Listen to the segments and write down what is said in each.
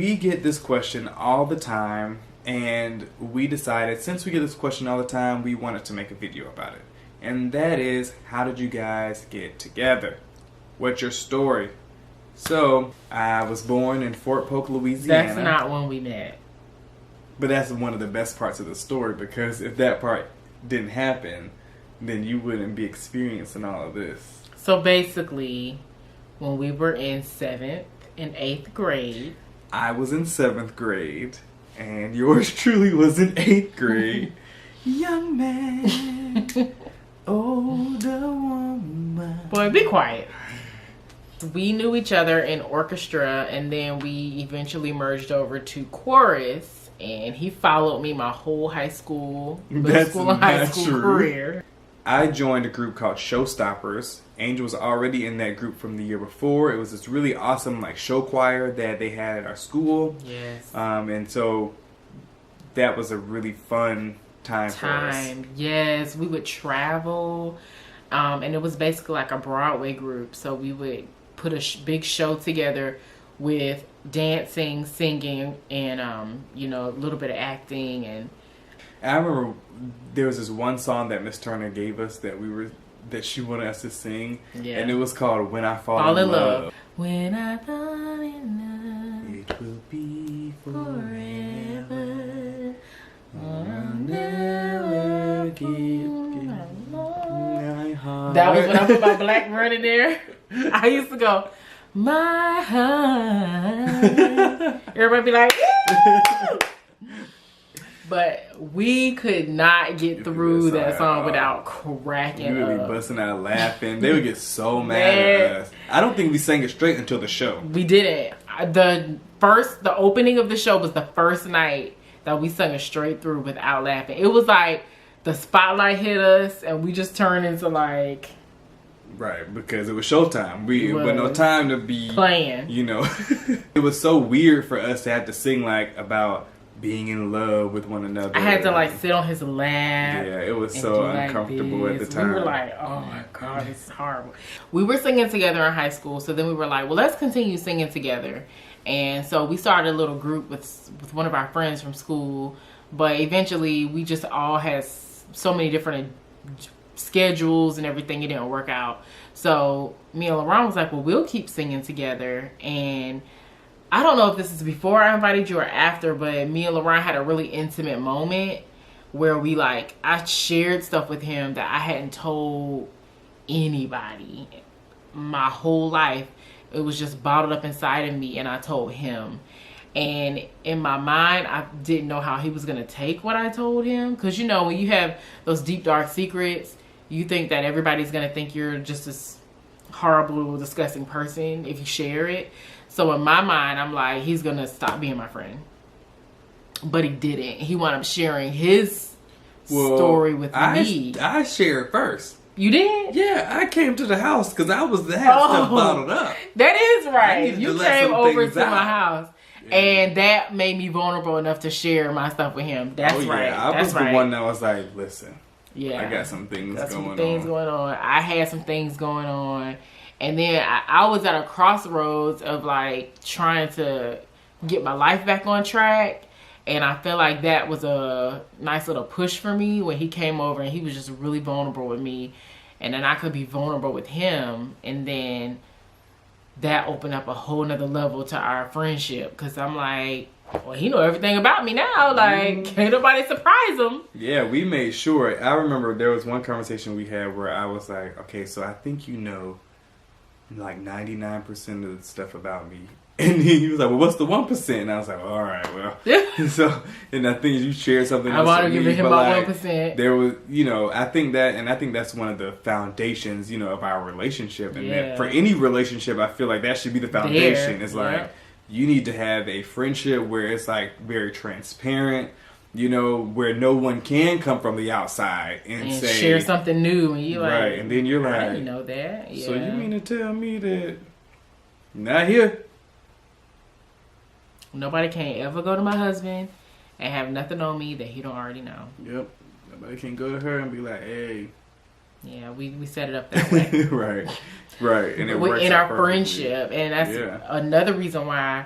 we get this question all the time, and we decided, since we get this question all the time, we wanted to make a video about it. And that is, how did you guys get together? What's your story? So, I was born in Fort Polk, Louisiana. That's not when we met. But that's one of the best parts of the story, because if that part didn't happen, then you wouldn't be experiencing all of this. So basically, when we were in 7th and 8th grade, I was in 7th grade, and yours truly was in 8th grade. Young man, older woman. Boy, be quiet. We knew each other in orchestra, and then we eventually merged over to chorus, and he followed me my whole high school, middle school and high school career. I joined a group called Showstoppers. Angel was already in that group from the year before. It was this really awesome like show choir that they had at our school. Yes. And so that was a really fun time for us. Yes, we would travel, and it was basically like a Broadway group. So we would put a big show together with dancing, singing, and a little bit of acting. And I remember there was this one song that Miss Turner gave us that she wanted us to sing, and it was called "When I Fall in Love." When I fall in love, it will be forever. I'll never give my heart. That was when I put my black run in there. I used to go, my heart. Everybody be like, woo! But we could not get through that song without cracking We would up. be busting out laughing. They would get so mad at us. I don't think we sang it straight until the show. We didn't. The opening of the show was the first night that we sung it straight through without laughing. It was like the spotlight hit us and we just turned into like... Right, because it was showtime. It was no time to be playing. It was so weird for us to have to sing like about being in love with one another. I had to like sit on his lap. Yeah, it was so uncomfortable at the time. We were like, oh my God, this is horrible. We were singing together in high school, so then we were like, well, let's continue singing together. And so we started a little group with one of our friends from school, but eventually we just all had so many different schedules and everything. It didn't work out. So me and LaRon was like, well, we'll keep singing together. And I don't know if this is before I invited you or after, but me and LaRon had a really intimate moment where I shared stuff with him that I hadn't told anybody my whole life. It was just bottled up inside of me, and I told him. And in my mind, I didn't know how he was going to take what I told him. Because, when you have those deep, dark secrets, you think that everybody's going to think you're just this horrible, disgusting person if you share it. So in my mind, I'm like, he's going to stop being my friend. But he didn't. He wound up sharing his story with me. I shared first. You did? Yeah, I came to the house because I was the stuff bottled up. That is right. You came over to my house. Yeah. And that made me vulnerable enough to share my stuff with him. That's right. I was the one that was like, listen, I got some things going on. I had some things going on. And then I was at a crossroads of trying to get my life back on track. And I feel like that was a nice little push for me when he came over and he was just really vulnerable with me. And then I could be vulnerable with him. And then that opened up a whole nother level to our friendship. Because I'm like, well, he know everything about me now. Can't nobody surprise him. Yeah, we made sure. I remember there was one conversation we had where I was like, okay, so I think 99% of the stuff about me. And then he was like, well, what's the 1%? And I was like, well, all right, well. And I think you shared something else. I want to give him my 1%. There was, I think that's one of the foundations, of our relationship. And that for any relationship, I feel like that should be the foundation. It's you need to have a friendship where it's very transparent, where no one can come from the outside and say, share something new. And you're right. And then you're like, I didn't know that. Yeah. So you mean to tell me that not here? Nobody can ever go to my husband and have nothing on me that he don't already know. Yep. Nobody can go to her and be like, hey. Yeah, we set it up that way. Right. And it works in out our perfectly. friendship. And that's another reason why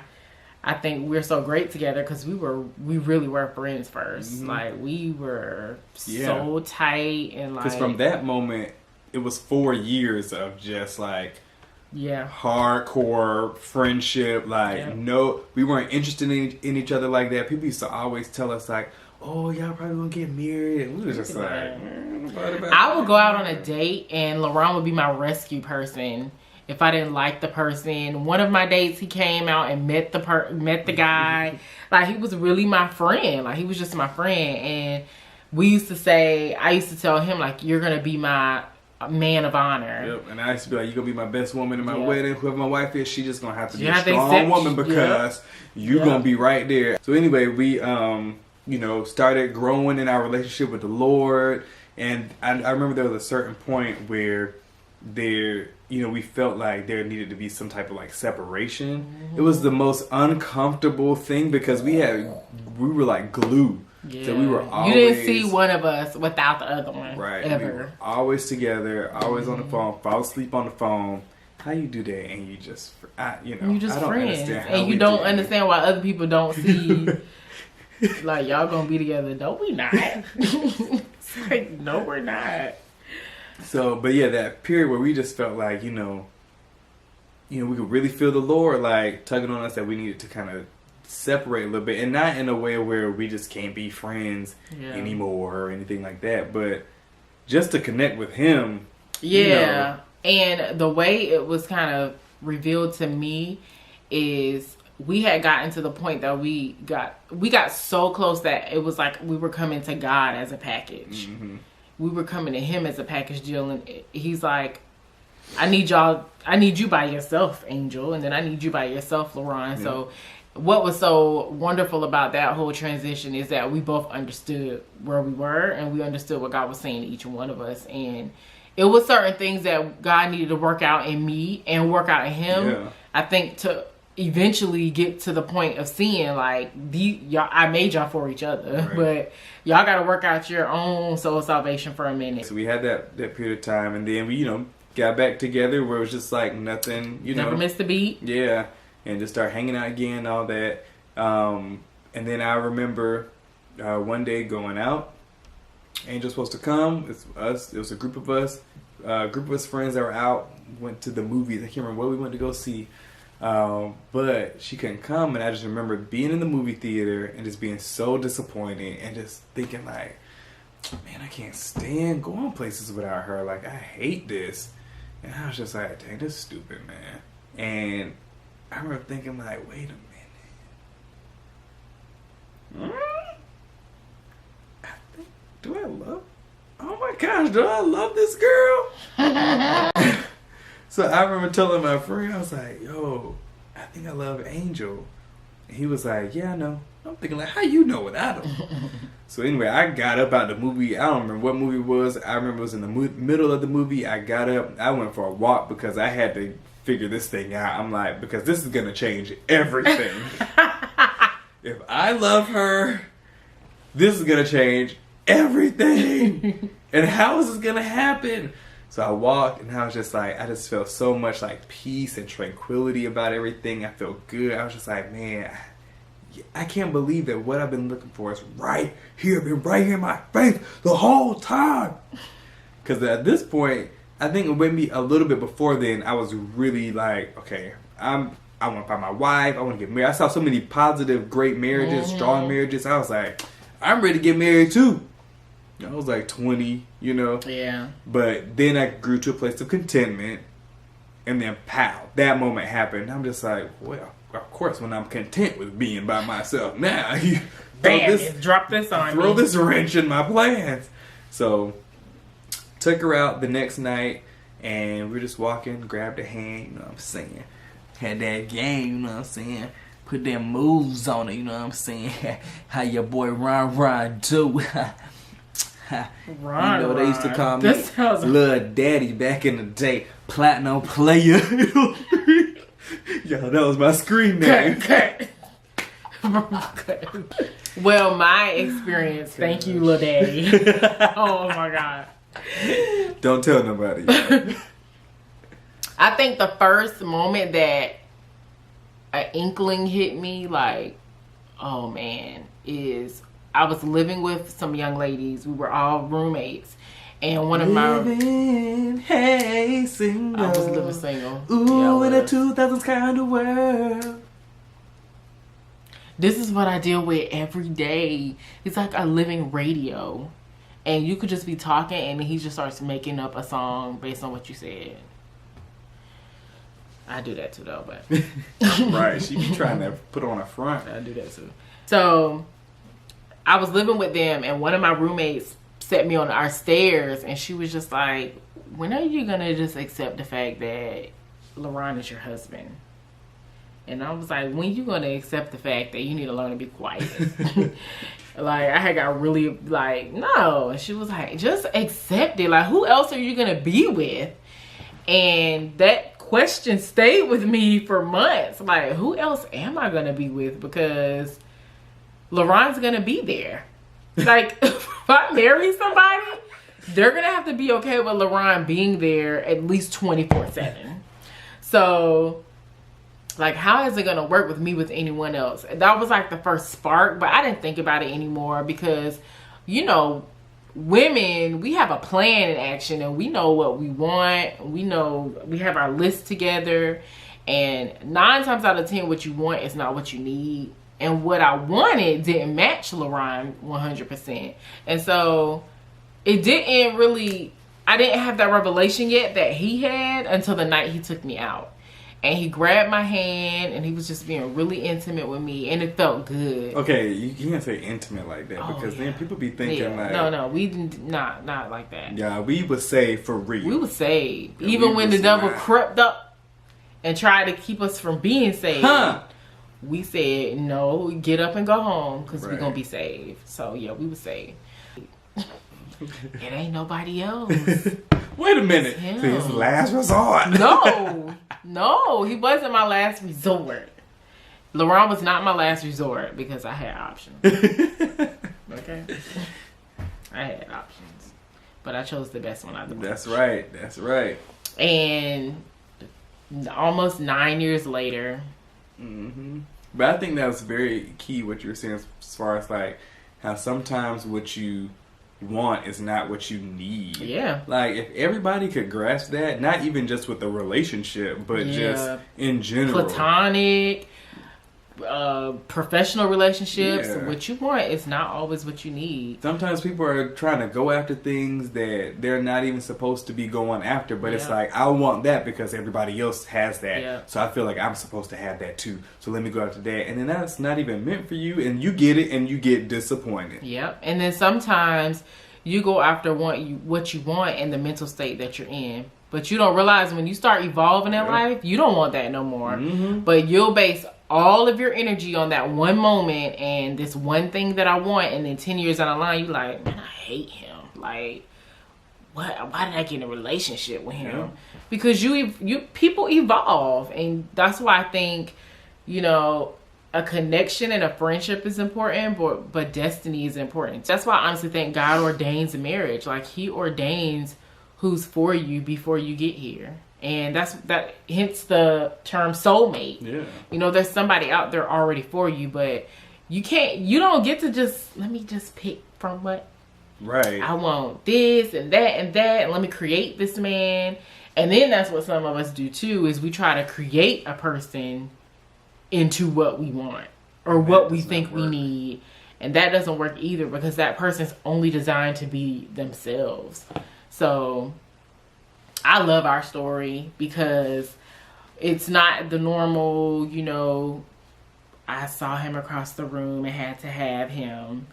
I think we're so great together because we really were friends first. Like, we were so tight, and like, because from that moment, it was 4 years of just like hardcore friendship. Like, no, we weren't interested in each other like that. People used to always tell us like, "Oh, y'all probably gonna get married," and we were just like, I would go out on a date, and LaRon would be my rescue person. If I didn't like the person, one of my dates, he came out and met the guy. Like, he was really my friend. Like, he was just my friend. And I used to tell him, like, you're going to be my man of honor. Yep. And I used to be like, you're going to be my best woman in my wedding. Whoever my wife is, she just going to have to be a strong woman because you're going to be right there. So anyway, we, started growing in our relationship with the Lord. And I remember there was a certain point where we felt like there needed to be some type of like separation. It was the most uncomfortable thing because we were like glue. Yeah. So we were always... You didn't see one of us without the other one. Right. Ever. We were always together, always on the phone, fall asleep on the phone. How you do that and you just, you just friends. And you don't understand why other people don't see, like, y'all gonna be together. No, we not. It's like, no, we're not. So, but yeah, that period where we just felt like, we could really feel the Lord, like, tugging on us that we needed to kind of separate a little bit. And not in a way where we just can't be friends anymore or anything like that. But just to connect with Him. Yeah. And the way it was kind of revealed to me is we had gotten to the point that we got so close that it was like we were coming to God as a package. Mm-hmm. We were coming to Him as a package deal, and He's like, I need you by yourself, Angel, and then I need you by yourself, LaRon. Yeah. So what was so wonderful about that whole transition is that we both understood where we were, and we understood what God was saying to each one of us. And it was certain things that God needed to work out in me and work out in Him. Yeah. I think to eventually get to the point of seeing like y'all, I made y'all for each other, but y'all got to work out your own soul salvation for a minute. So we had that period of time, and then we got back together where it was just like nothing, never missed a beat. Yeah, and just start hanging out again, all that. And then I remember one day going out. Angel's supposed to come. It's us. It was a group of us friends that were out. Went to the movies. I can't remember what we went to go see. But she couldn't come, and I just remember being in the movie theater and just being so disappointed and just thinking like, man, I can't stand going places without her. Like, I hate this. And I was just like, dang, this is stupid, man. And I remember thinking like, wait a minute. Oh my gosh, do I love this girl? So I remember telling my friend, I was like, yo, I think I love Angel. And he was like, yeah, I know. I'm thinking like, how you know without him? So anyway, I got up out the movie. I don't remember what movie it was. I remember it was in the middle of the movie. I got up. I went for a walk because I had to figure this thing out. I'm like, because this is going to change everything. If I love her, this is going to change everything. And how is this going to happen? So I walked, and I was just like, I just felt so much like peace and tranquility about everything. I felt good. I was just like, man, I can't believe that what I've been looking for is right here, been right here in my face the whole time. Because at this point, I think maybe a little bit before then, I was really like, okay, I want to find my wife. I want to get married. I saw so many positive, great marriages, strong marriages. I was like, I'm ready to get married too. I was like 20, Yeah. But then I grew to a place of contentment. And then, pow, that moment happened. I'm just like, well, of course, when I'm content with being by myself now, you drop this on throw me. This wrench in my plans. So, took her out the next night, and we were just walking, grabbed a hand, you know what I'm saying? Had that game, you know what I'm saying? Put them moves on it, you know what I'm saying? How your boy Ron do. They used to call me Lil Daddy back in the day. Platinum player. Yo, that was my screen name. Well, my experience, thank you, Lil Daddy. Oh my God. Don't tell nobody. I think the first moment that an inkling hit me, like, oh man, is I was living with some young ladies. We were all roommates. And one of hey, single. I was living single. Ooh, in a 2000s kind of world. This is what I deal with every day. It's like a living radio. And you could just be talking and he just starts making up a song based on what you said. I do that too, though, but... Right, she be trying to put on a front. I do that too. So, I was living with them, and one of my roommates set me on our stairs, and she was just like, when are you going to just accept the fact that LaRon is your husband? And I was like, when you going to accept the fact that you need to learn to be quiet? Like, I had got really, like, no. And she was like, just accept it. Like, who else are you going to be with? And that question stayed with me for months. Like, who else am I going to be with? Because LaRon's going to be there. Like, if I marry somebody, they're going to have to be okay with LaRon being there at least 24/7. So, like, how is it going to work with me with anyone else? That was like the first spark, but I didn't think about it anymore because, you know, women, we have a plan in action and we know what we want. We know we have our list together, and 9 times out of 10 what you want is not what you need. And what I wanted didn't match LaRon 100%. And so it didn't really, I didn't have that revelation yet that he had until the night he took me out. And he grabbed my hand and he was just being really intimate with me, and it felt good. Okay, you can't say intimate like that because then people be thinking like... No, we didn't, not like that. Yeah, we would say for real. We would say, even when the devil crept up and tried to keep us from being saved. We said, no, get up and go home because we're going to be saved. So, yeah, we were saved. It ain't nobody else. Wait a minute. It's his last resort. No, he wasn't my last resort. LaRon was not my last resort because I had options. Okay? I had options. But I chose the best one out of the bunch. That's right. And almost 9 years later... Mm-hmm. But I think that was very key what you were saying as far as like how sometimes what you want is not what you need. Yeah. Like if everybody could grasp that, not even just with a relationship, but just in general. Platonic, professional relationships, what you want is not always what you need. Sometimes people are trying to go after things that they're not even supposed to be going after, but it's like, I want that because everybody else has that, so I feel like I'm supposed to have that too, so let me go after that, and then that's not even meant for you, and you get it and you get disappointed. And then sometimes you go after what you want in the mental state that you're in, but you don't realize when you start evolving in life, you don't want that no more. But you'll base all of your energy on that one moment and this one thing that I want, and then 10 years down the line, you like, man, I hate him. Like, why did I get in a relationship with him? Because people evolve, and that's why I think, you know, a connection and a friendship is important, but destiny is important. That's why I honestly think God ordains a marriage. Like, he ordains who's for you before you get here. And that hence the term soulmate. You know, there's somebody out there already for you, but you don't get to let me just pick from what I want, this and that, and let me create this man. And then that's what some of us do too, is we try to create a person into what we want or what we think we need. And that doesn't work either, because that person's only designed to be themselves. So I love our story because it's not the normal, you know, I saw him across the room and had to have him.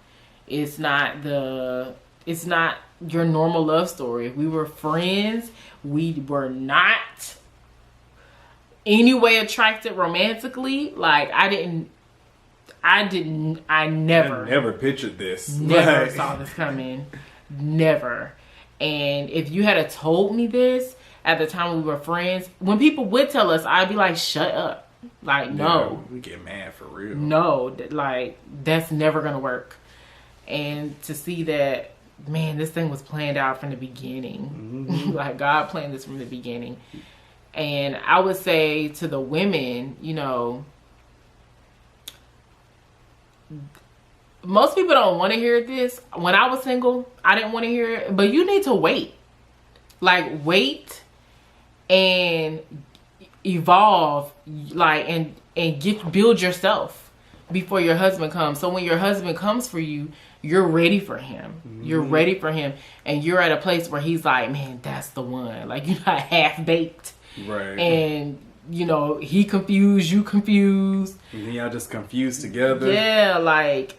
It's not your normal love story. We were friends. We were not anyway attracted romantically. Like, I never pictured this. Never saw this coming. Never. And if you had told me this at the time we were friends, when people would tell us, I'd be like, shut up. Like, no. We get mad for real. No, like, that's never going to work. And to see that, man, this thing was planned out from the beginning. Like, God planned this from the beginning. And I would say to the women, you know, most people don't want to hear this. When I was single, I didn't want to hear it, but you need to wait. Like, wait and evolve, like, and build yourself before your husband comes. So when your husband comes for you, you're ready for him. Mm-hmm. You're ready for him, and you're at a place where he's like, man, that's the one. Like, you're not half baked, right? And you know, he confused, you confused, and y'all just confused together. Yeah, like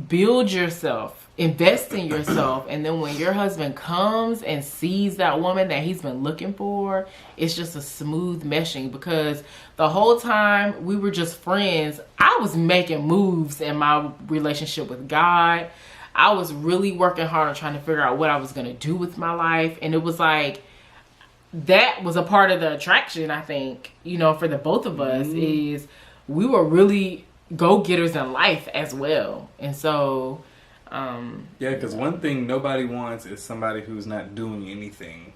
build yourself, invest in yourself, and then when your husband comes and sees that woman that he's been looking for, it's just a smooth meshing. Because the whole time we were just friends, I was making moves in my relationship with God. I was really working hard on trying to figure out what I was going to do with my life, and it was like, that was a part of the attraction, I think, you know, for the both of us, is we were really go-getters in life as well. And so yeah, because one thing nobody wants is somebody who's not doing anything.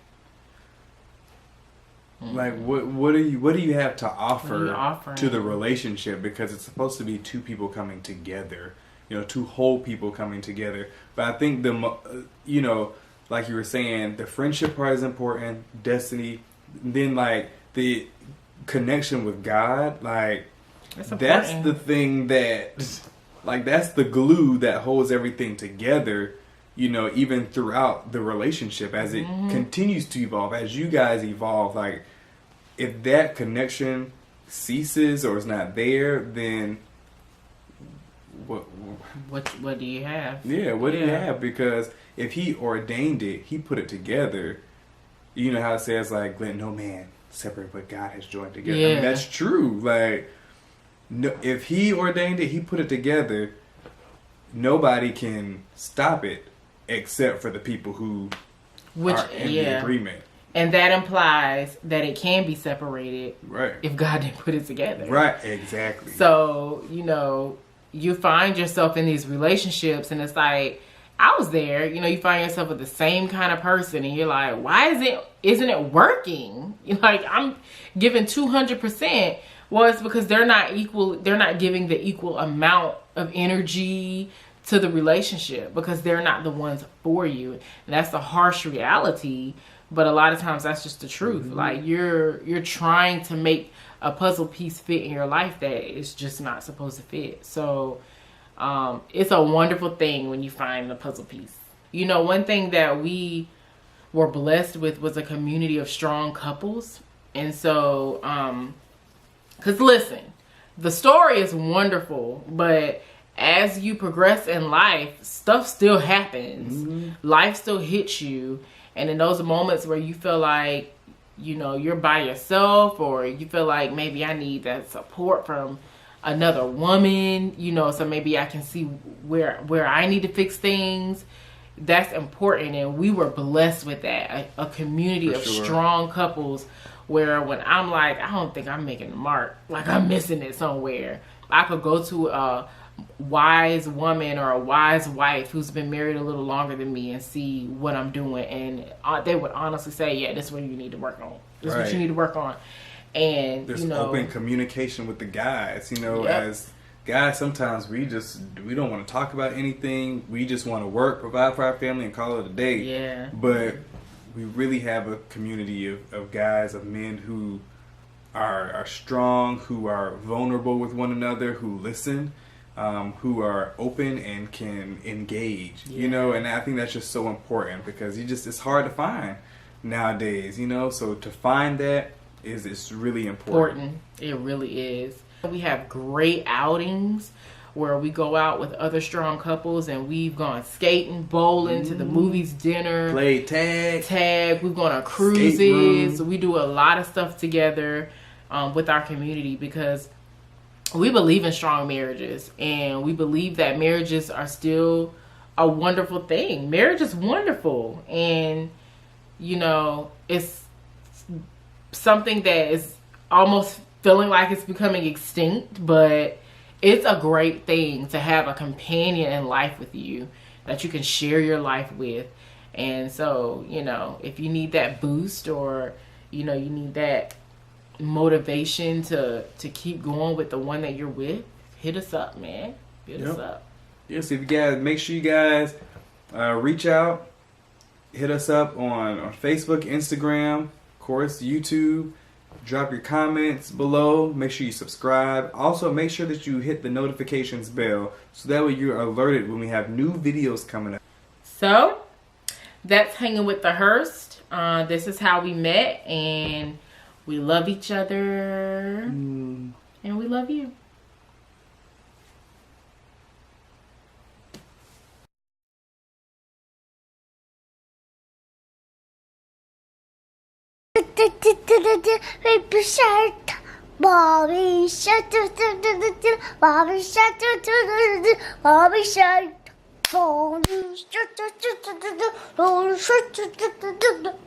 Like, what do you have to offer to the relationship? Because it's supposed to be two people coming together, you know, two whole people coming together. But I think you know, like you were saying, the friendship part is important, destiny, then like the connection with God, like that's the thing that, like, that's the glue that holds everything together, you know, even throughout the relationship as it continues to evolve, as you guys evolve. Like, if that connection ceases or is not there, then what do you have? Yeah, what do you have? Because if he ordained it, he put it together. You know how it says, like, let no man separate what God has joined together. Yeah. I mean, that's true. Like, no, if he ordained it, he put it together. Nobody can stop it except for the people who are in the agreement. And that implies that it can be separated, right, if God didn't put it together. Right, exactly. So, you know, you find yourself in these relationships, and it's like, I was there, you know, you find yourself with the same kind of person, and you're like, why isn't it working? You're like, I'm giving 200%. Well, it's because they're not giving the equal amount of energy to the relationship, because they're not the ones for you. And that's the harsh reality, but a lot of times that's just the truth. Like, you're trying to make a puzzle piece fit in your life that is just not supposed to fit. So it's a wonderful thing when you find the puzzle piece. You know, one thing that we were blessed with was a community of strong couples. And so, because listen, the story is wonderful, but as you progress in life, stuff still happens. Life still hits you. And in those moments where you feel like, you know, you're by yourself, or you feel like maybe I need that support from another woman, you know, so maybe I can see where I need to fix things. That's important. And we were blessed with that. A community of strong couples where when I'm like, I don't think I'm making the mark, like I'm missing it somewhere, I could go to a wise woman or a wise wife who's been married a little longer than me and see what I'm doing, and they would honestly say, yeah, this is what you need to work on. This is what you need to work on. And there's, you know, open communication with the guys, you know. As guys, sometimes we don't want to talk about anything. We just want to work, provide for our family, and call it a day. But we really have a community of guys, of men who are strong, who are vulnerable with one another, who listen, who are open and can engage, you know. And I think that's just so important, because it's hard to find nowadays, you know. So to find that it's really important. It really is. We have great outings where we go out with other strong couples, and we've gone skating, bowling, to the movies, dinner, play tag. We've gone on cruises. We do a lot of stuff together with our community, because we believe in strong marriages, and we believe that marriages are still a wonderful thing. Marriage is wonderful, and you know, it's something that is almost feeling like it's becoming extinct, but it's a great thing to have a companion in life with you that you can share your life with. And so, you know, if you need that boost, or you know, you need that motivation to keep going with the one that you're with, hit us up, man. Hit us up. Yes, if you guys, make sure you guys reach out, hit us up on Facebook, Instagram, of course, YouTube. Drop your comments below. Make sure you subscribe. Also, make sure that you hit the notifications bell so that way you're alerted when we have new videos coming up. So, that's Hanging with the Hearst. This is how we met, and we love each other, and we love you. Baby shark, Bobby shark, Bobby shark, Bobby shark, Bobby shark, Bobby shark.